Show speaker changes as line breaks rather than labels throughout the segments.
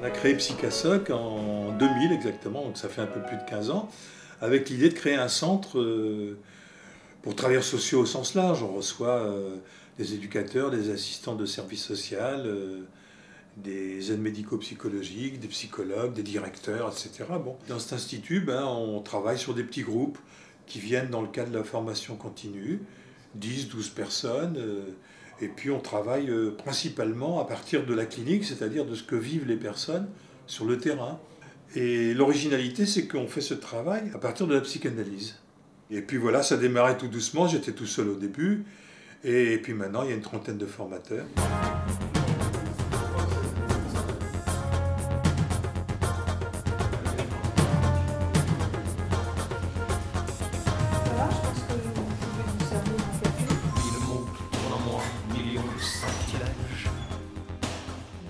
a créé Psychasoc en 2000 exactement, donc ça fait un peu plus de 15 ans, avec l'idée de créer un centre pour travailleurs sociaux au sens large. On reçoit des éducateurs, des assistants de services sociaux, des aides médico-psychologiques, des psychologues, des directeurs, etc. Bon. Dans cet institut, on travaille sur des petits groupes qui viennent dans le cadre de la formation continue, 10, 12 personnes, et puis on travaille principalement à partir de la clinique, c'est-à-dire de ce que vivent les personnes sur le terrain. Et l'originalité, c'est qu'on fait ce travail à partir de la psychanalyse. Et puis voilà, ça démarrait tout doucement, j'étais tout seul au début, et puis maintenant il y a une trentaine de formateurs.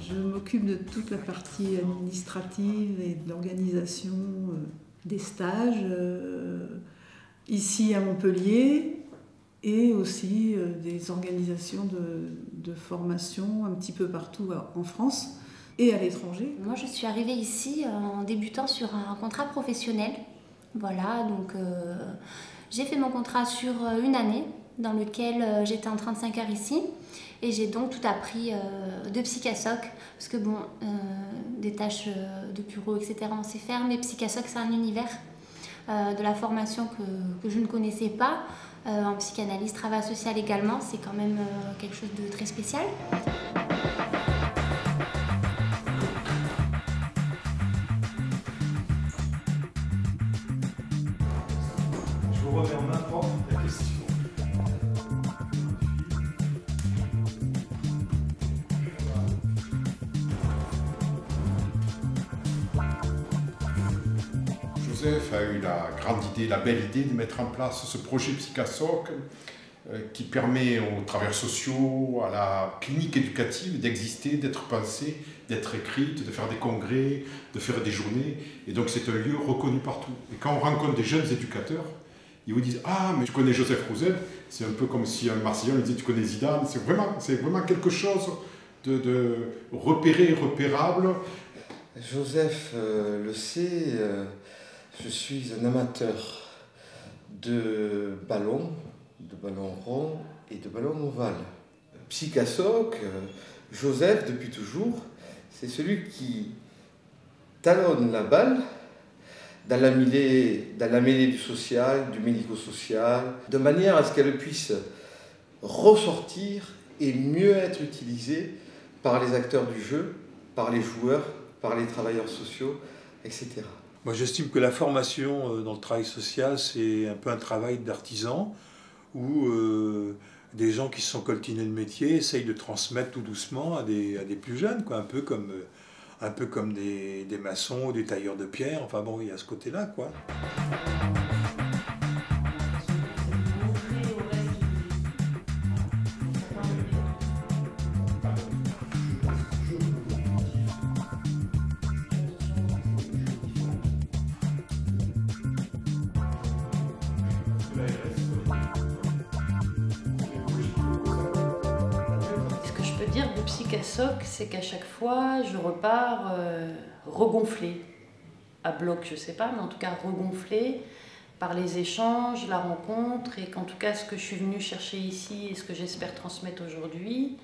Je m'occupe de toute la partie administrative et de l'organisation des stages ici à Montpellier et aussi des organisations de formation un petit peu partout en France et à l'étranger.
Moi, je suis arrivée ici en débutant sur un contrat professionnel. Voilà, donc j'ai fait mon contrat sur une année dans lequel j'étais en 35 heures ici. Et j'ai donc tout appris de Psychasoc, parce que bon, des tâches de bureau, etc., on sait faire, mais Psychasoc, c'est un univers de la formation que je ne connaissais pas. En psychanalyse, travail social également, c'est quand même quelque chose de très spécial.
Je vous remets en main propre la question.
Joseph a eu la grande idée, la belle idée de mettre en place ce projet Psychasoc qui permet aux travailleurs sociaux, à la clinique éducative d'exister, d'être pensée, d'être écrite, de faire des congrès, de faire des journées. Et donc c'est un lieu reconnu partout. Et quand on rencontre des jeunes éducateurs, ils vous disent « Ah, mais tu connais Joseph Rouzel ?» C'est un peu comme si un Marseillais lui disait « Tu connais Zidane ?» C'est vraiment quelque chose de repéré, repérable.
Joseph le sait, je suis un amateur de ballons ronds et de ballons ovales. Psychasoc, Joseph, depuis toujours, c'est celui qui talonne la balle dans la mêlée du social, du médico-social, de manière à ce qu'elle puisse ressortir et mieux être utilisée par les acteurs du jeu, par les joueurs, par les travailleurs sociaux, etc.
Moi, j'estime que la formation dans le travail social, c'est un peu un travail d'artisan où des gens qui se sont coltinés le métier essayent de transmettre tout doucement à des plus jeunes, quoi, un peu comme des maçons ou des tailleurs de pierre. Enfin bon, il y a ce côté-là, quoi.
De Psychasoc, c'est qu'à chaque fois, je repars regonflée, à bloc, je sais pas, mais en tout cas regonflée par les échanges, la rencontre, et qu'en tout cas, ce que je suis venue chercher ici et ce que j'espère transmettre aujourd'hui,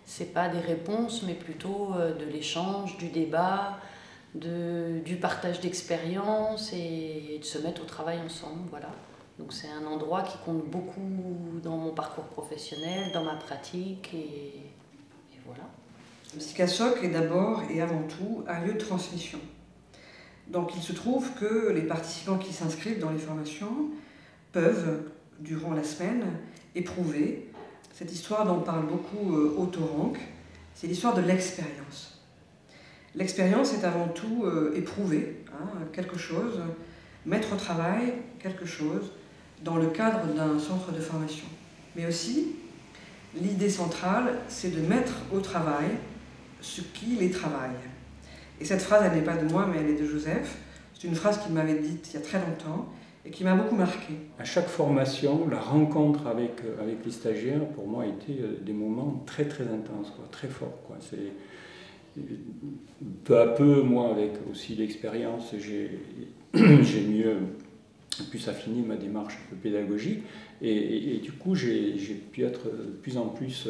c'est pas des réponses, mais plutôt de l'échange, du débat, du partage d'expériences et de se mettre au travail ensemble, voilà. Donc c'est un endroit qui compte beaucoup dans mon parcours professionnel, dans ma pratique et voilà.
Psychasoc est d'abord et avant tout un lieu de transmission. Donc il se trouve que les participants qui s'inscrivent dans les formations peuvent, durant la semaine, éprouver cette histoire dont parle beaucoup Otto Rank, c'est l'histoire de l'expérience. L'expérience est avant tout éprouver quelque chose, mettre au travail quelque chose dans le cadre d'un centre de formation. Mais aussi, l'idée centrale, c'est de mettre au travail ce qui les travaille. Et cette phrase, elle n'est pas de moi, mais elle est de Joseph. C'est une phrase qu'il m'avait dite il y a très longtemps et qui m'a beaucoup marqué.
À chaque formation, la rencontre avec les stagiaires, pour moi, a été des moments très très intenses, quoi, très forts, quoi. peu à peu, moi, avec aussi l'expérience, j'ai mieux pu affiner ma démarche un peu pédagogique. Et du coup, j'ai pu être de plus en plus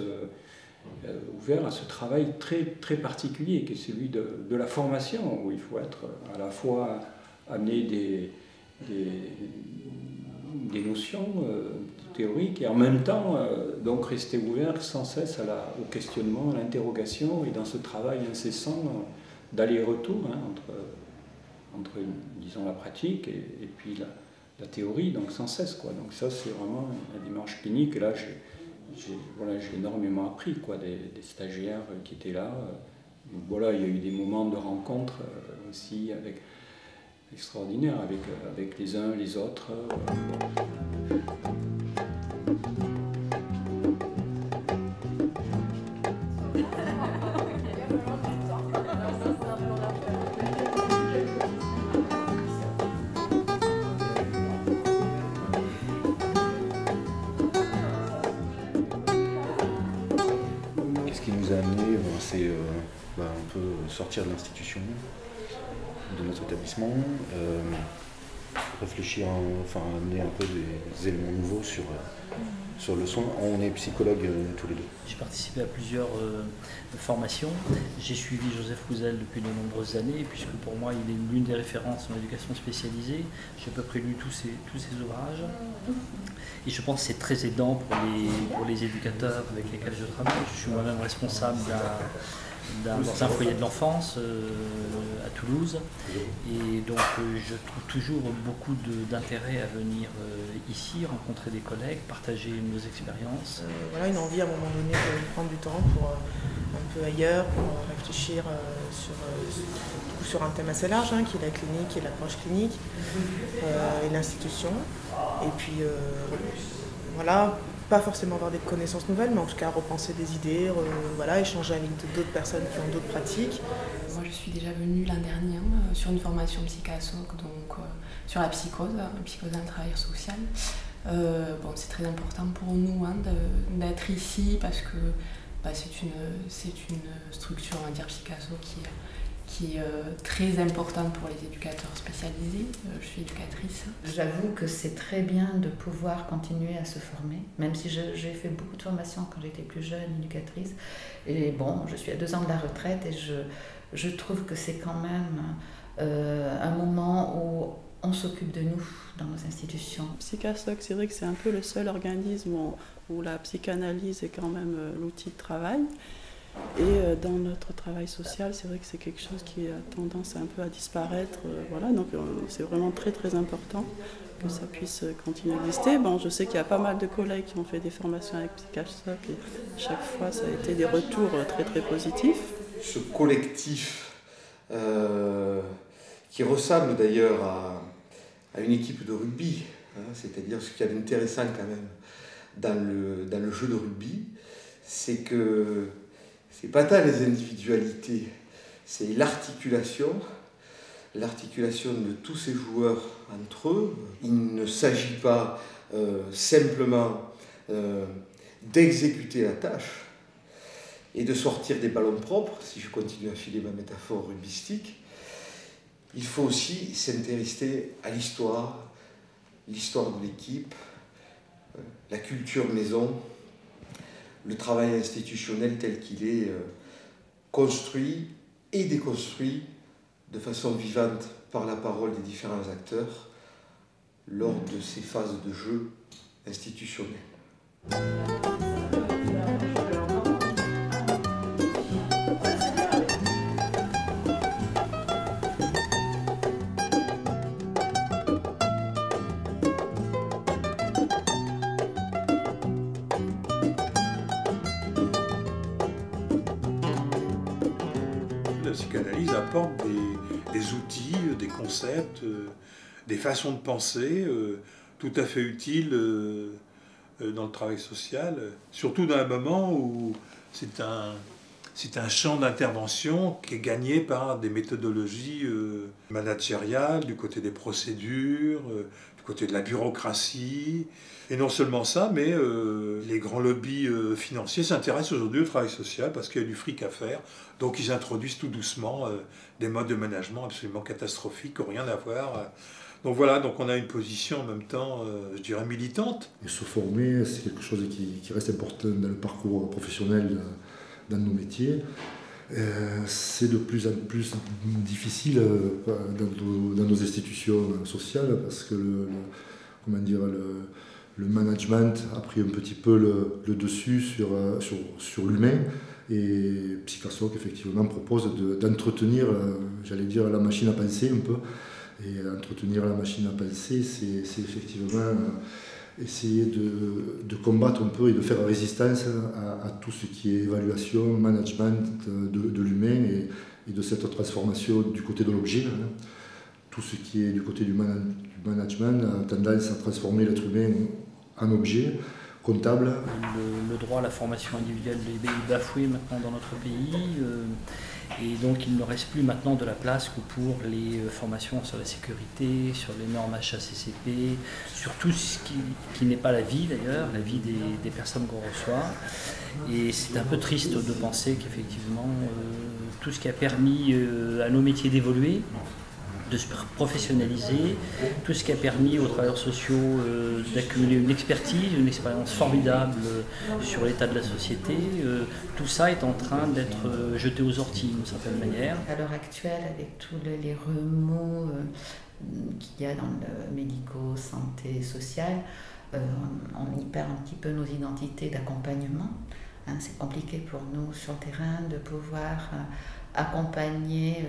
ouvert à ce travail très, très particulier, qui est celui de la formation, où il faut être à la fois amener des notions théoriques et en même temps donc rester ouvert sans cesse au questionnement, à l'interrogation, et dans ce travail incessant d'aller-retour entre disons, la pratique et puis la théorie, donc sans cesse, quoi. Donc ça, c'est vraiment la démarche clinique. Et là, j'ai énormément appris, quoi, des stagiaires qui étaient là. Voilà, il y a eu des moments de rencontre aussi extraordinaires avec les uns les autres.
Qu'est-ce qui nous a amené, c'est un peu sortir de l'institution, de notre établissement, réfléchir, amener un peu des éléments nouveaux sur le soin. On est psychologues tous les deux.
J'ai participé à plusieurs formations. J'ai suivi Joseph Couzel depuis de nombreuses années, puisque pour moi il est l'une des références en éducation spécialisée. J'ai à peu près lu tous ses ouvrages. Et je pense que c'est très aidant pour les éducateurs avec lesquels je travaille. Je suis moi-même responsable dans un foyer de l'enfance à Toulouse, et donc je trouve toujours beaucoup d'intérêt à venir ici, rencontrer des collègues, partager nos expériences.
Voilà, une envie à un moment donné de prendre du temps pour un peu ailleurs, pour réfléchir sur un thème assez large, qui est la clinique et l'approche clinique et l'institution. Et puis voilà, pas forcément avoir des connaissances nouvelles, mais en tout cas repenser des idées, échanger avec d'autres personnes qui ont d'autres pratiques.
Moi je suis déjà venue l'an dernier sur une formation psychasoc, donc sur la psychose d'un travailleur social. C'est très important pour nous d'être ici parce que c'est une structure, on va dire, psychasoc qui est très importante pour les éducateurs spécialisés. Je suis éducatrice.
J'avoue que c'est très bien de pouvoir continuer à se former, même si j'ai fait beaucoup de formations quand j'étais plus jeune, éducatrice. Et bon, je suis à 2 ans de la retraite et je trouve que c'est quand même un moment où on s'occupe de nous dans nos institutions.
Psychasoc, c'est vrai que c'est un peu le seul organisme où la psychanalyse est quand même l'outil de travail. Et dans notre travail social, c'est vrai que c'est quelque chose qui a tendance un peu à disparaître. Donc c'est vraiment très très important que ça puisse continuer à exister. Je sais qu'il y a pas mal de collègues qui ont fait des formations avec Psychasoc et chaque fois ça a été des retours très très positifs.
Ce collectif qui ressemble d'ailleurs à une équipe de rugby, c'est-à-dire ce qu'il y a d'intéressant quand même dans le jeu de rugby, c'est que c'est pas tant les individualités, c'est l'articulation de tous ces joueurs entre eux. Il ne s'agit pas simplement d'exécuter la tâche et de sortir des ballons propres, si je continue à filer ma métaphore rugbystique. Il faut aussi s'intéresser à l'histoire de l'équipe, la culture maison, le travail institutionnel tel qu'il est construit et déconstruit de façon vivante par la parole des différents acteurs lors de ces phases de jeu institutionnelles.
La psychanalyse apporte des outils, des concepts, des façons de penser tout à fait utiles dans le travail social, surtout dans un moment où c'est un champ d'intervention qui est gagné par des méthodologies managériales, du côté des procédures, du côté de la bureaucratie. Et non seulement ça, mais les grands lobbies financiers s'intéressent aujourd'hui au travail social parce qu'il y a du fric à faire. Donc ils introduisent tout doucement des modes de management absolument catastrophiques qui n'ont rien à voir. Donc voilà, donc on a une position en même temps, je dirais, militante.
Et se former, c'est quelque chose qui reste important dans le parcours professionnel dans nos métiers. C'est de plus en plus difficile dans nos institutions sociales parce que le management a pris un petit peu le dessus sur l'humain. Et Psycasoc, effectivement, propose d'entretenir, j'allais dire, la machine à penser un peu. Et entretenir la machine à penser, c'est effectivement essayer de combattre un peu et de faire résistance à tout ce qui est évaluation, management de l'humain et de cette transformation du côté de l'objet. Tout ce qui est du côté du management a tendance à transformer l'être humain en objet comptable.
Le droit à la formation individuelle est bafoué maintenant dans notre pays. Et donc il ne reste plus maintenant de la place que pour les formations sur la sécurité, sur les normes HACCP, sur tout ce qui n'est pas la vie d'ailleurs, la vie des personnes qu'on reçoit. Et c'est un peu triste de penser qu'effectivement tout ce qui a permis à nos métiers d'évoluer, de se professionnaliser, tout ce qui a permis aux travailleurs sociaux d'accumuler une expertise, une expérience formidable sur l'état de la société, tout ça est en train d'être jeté aux orties d'une certaine manière.
À l'heure actuelle, avec tous les remous qu'il y a dans le médico, santé, social, on y perd un petit peu nos identités d'accompagnement. C'est compliqué pour nous sur le terrain de pouvoir accompagner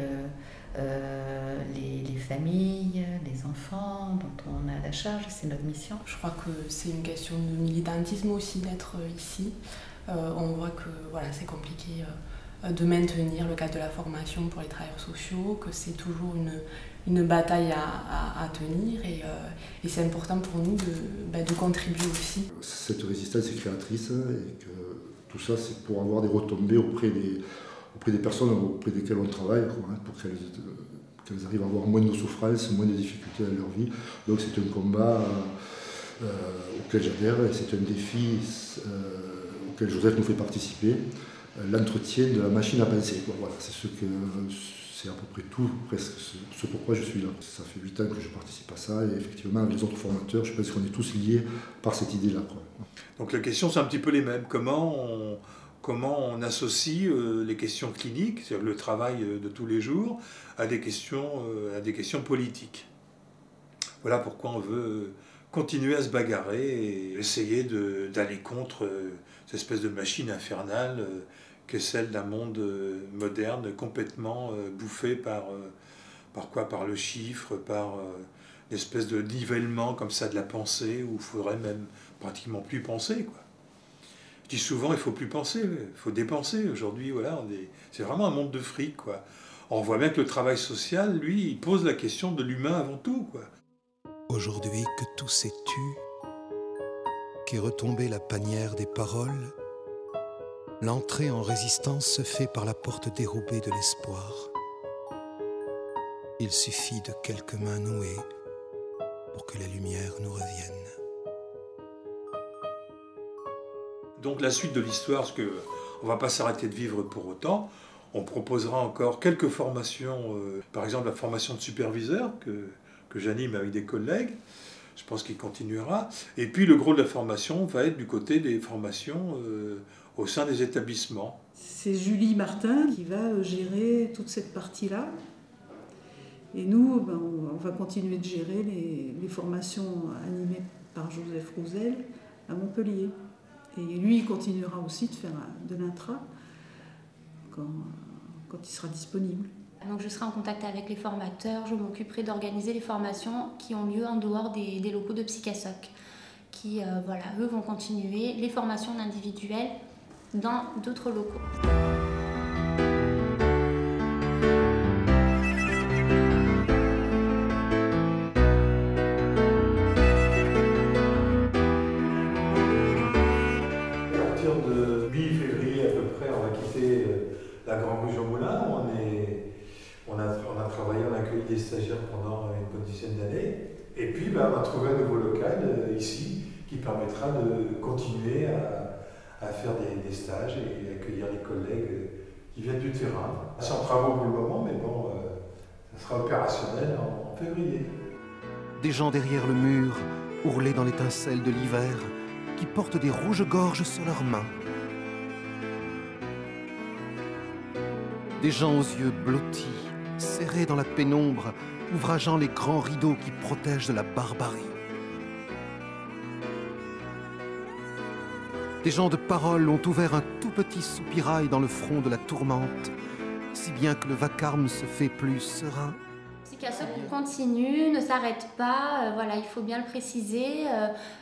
les familles, les enfants dont on a la charge, c'est notre mission.
Je crois que c'est une question de militantisme aussi d'être ici. On voit que voilà, c'est compliqué de maintenir le cadre de la formation pour les travailleurs sociaux, que c'est toujours une bataille à tenir et c'est important pour nous de contribuer aussi.
Cette résistance est créatrice et que tout ça c'est pour avoir des retombées auprès des personnes auprès desquelles on travaille, pour qu'elles arrivent à avoir moins de souffrances, moins de difficultés dans leur vie. Donc c'est un combat auquel j'adhère et c'est un défi auquel Joseph nous fait participer, l'entretien de la machine à penser. Voilà, c'est à peu près tout, presque ce pourquoi je suis là. Ça fait 8 ans que je participe à ça et effectivement avec les autres formateurs, je pense qu'on est tous liés par cette idée-là.
Donc les questions sont un petit peu les mêmes. Comment on associe les questions cliniques, c'est-à-dire le travail de tous les jours, à des questions politiques. Voilà pourquoi on veut continuer à se bagarrer et essayer d'aller contre cette espèce de machine infernale qu'est celle d'un monde moderne complètement bouffé par le chiffre, par une espèce de nivellement comme ça de la pensée où il faudrait même pratiquement plus penser, quoi. Je dis souvent, il ne faut plus penser, il faut dépenser. Aujourd'hui, voilà, c'est vraiment un monde de fric, quoi. On voit bien que le travail social, lui, il pose la question de l'humain avant tout, quoi.
Aujourd'hui que tout s'est tu, qu'est retombée la panière des paroles, l'entrée en résistance se fait par la porte dérobée de l'espoir. Il suffit de quelques mains nouées pour que la lumière nous revienne.
Donc la suite de l'histoire, parce qu'on ne va pas s'arrêter de vivre pour autant, on proposera encore quelques formations, par exemple la formation de superviseur que j'anime avec des collègues, je pense qu'il continuera, et puis le gros de la formation va être du côté des formations au sein des établissements.
C'est Julie Martin qui va gérer toute cette partie-là, et nous, on va continuer de gérer les formations animées par Joseph Rouzel à Montpellier. Et lui, il continuera aussi de faire de l'intra quand il sera disponible.
Donc je serai en contact avec les formateurs, je m'occuperai d'organiser les formations qui ont lieu en dehors des locaux de Psycasoc, qui, eux vont continuer les formations individuelles dans d'autres locaux.
La Grande Rue Jean-Moulin, on a travaillé, on a accueilli des stagiaires pendant une bonne dizaine d'années. Et puis on a trouvé un nouveau local ici qui permettra de continuer à faire des stages et accueillir les collègues qui viennent du terrain. C'est en travaux pour le moment, mais bon, ça sera opérationnel en février.
Des gens derrière le mur, ourlés dans l'étincelle de l'hiver, qui portent des rouges-gorges sur leurs mains. Des gens aux yeux blottis, serrés dans la pénombre, ouvrageant les grands rideaux qui protègent de la barbarie. Des gens de parole ont ouvert un tout petit soupirail dans le front de la tourmente, si bien que le vacarme se fait plus serein.
Psycasoc continue, ne s'arrête pas, voilà, il faut bien le préciser.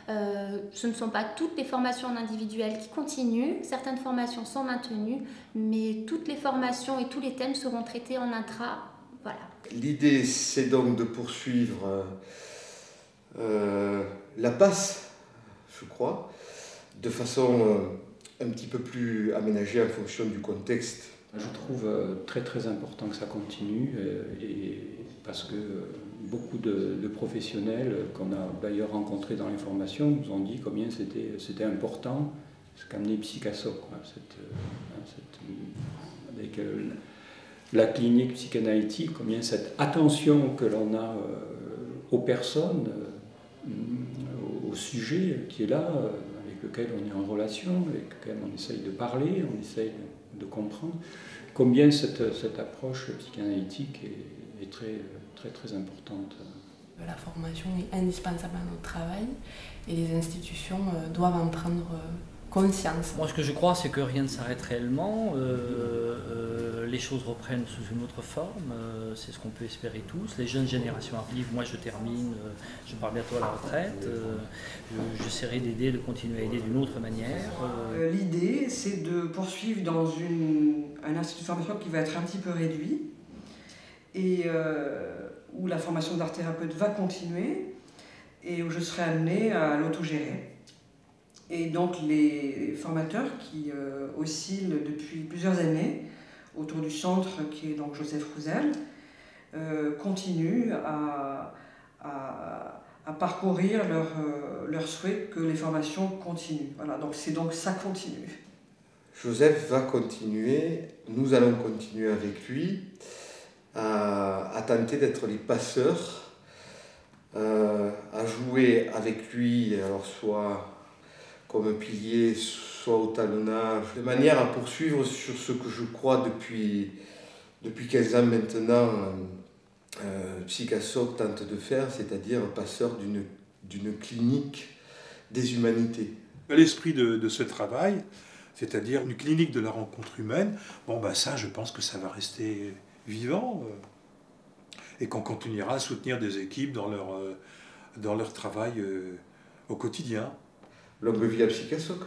Ce ne sont pas toutes les formations en individuel qui continuent, certaines formations sont maintenues, mais toutes les formations et tous les thèmes seront traités en intra. Voilà.
L'idée, c'est donc de poursuivre la passe, je crois, de façon un petit peu plus aménagée en fonction du contexte.
Je trouve très très important que ça continue, parce que beaucoup de professionnels qu'on a d'ailleurs rencontrés dans les formations nous ont dit combien c'était important ce qu'amenait Psycasoc, avec la clinique psychanalytique, combien cette attention que l'on a aux personnes, au sujet qui est là, avec lequel on est en relation, avec lequel on essaye de parler, on essaye de comprendre, combien cette approche psychanalytique est très, très, très importante.
La formation est indispensable à notre travail et les institutions doivent en prendre conscience.
Moi, ce que je crois, c'est que rien ne s'arrête réellement. Les choses reprennent sous une autre forme. C'est ce qu'on peut espérer tous. Les jeunes générations arrivent. Moi, je termine. Je pars bientôt à la retraite. J'essaierai d'aider, de continuer à aider d'une autre manière.
L'idée, c'est de poursuivre dans un institut de formation qui va être un petit peu réduit et où la formation d'art thérapeute va continuer et où je serai amenée à l'autogérer. Et donc les formateurs qui oscillent depuis plusieurs années autour du centre qui est donc Joseph Roussel continuent à parcourir leur souhait que les formations continuent. Voilà, donc ça continue.
Joseph va continuer, nous allons continuer avec lui à tenter d'être les passeurs, à jouer avec lui, alors soit comme pilier, soit au talonnage, de manière à poursuivre sur ce que je crois depuis 15 ans maintenant, Psycasoc tente de faire, c'est-à-dire passeur d'une clinique des humanités.
L'esprit de ce travail, c'est-à-dire une clinique de la rencontre humaine, ça, je pense que ça va rester vivant et qu'on continuera à soutenir des équipes dans leur travail au quotidien.
Longue vie à Psycasoc.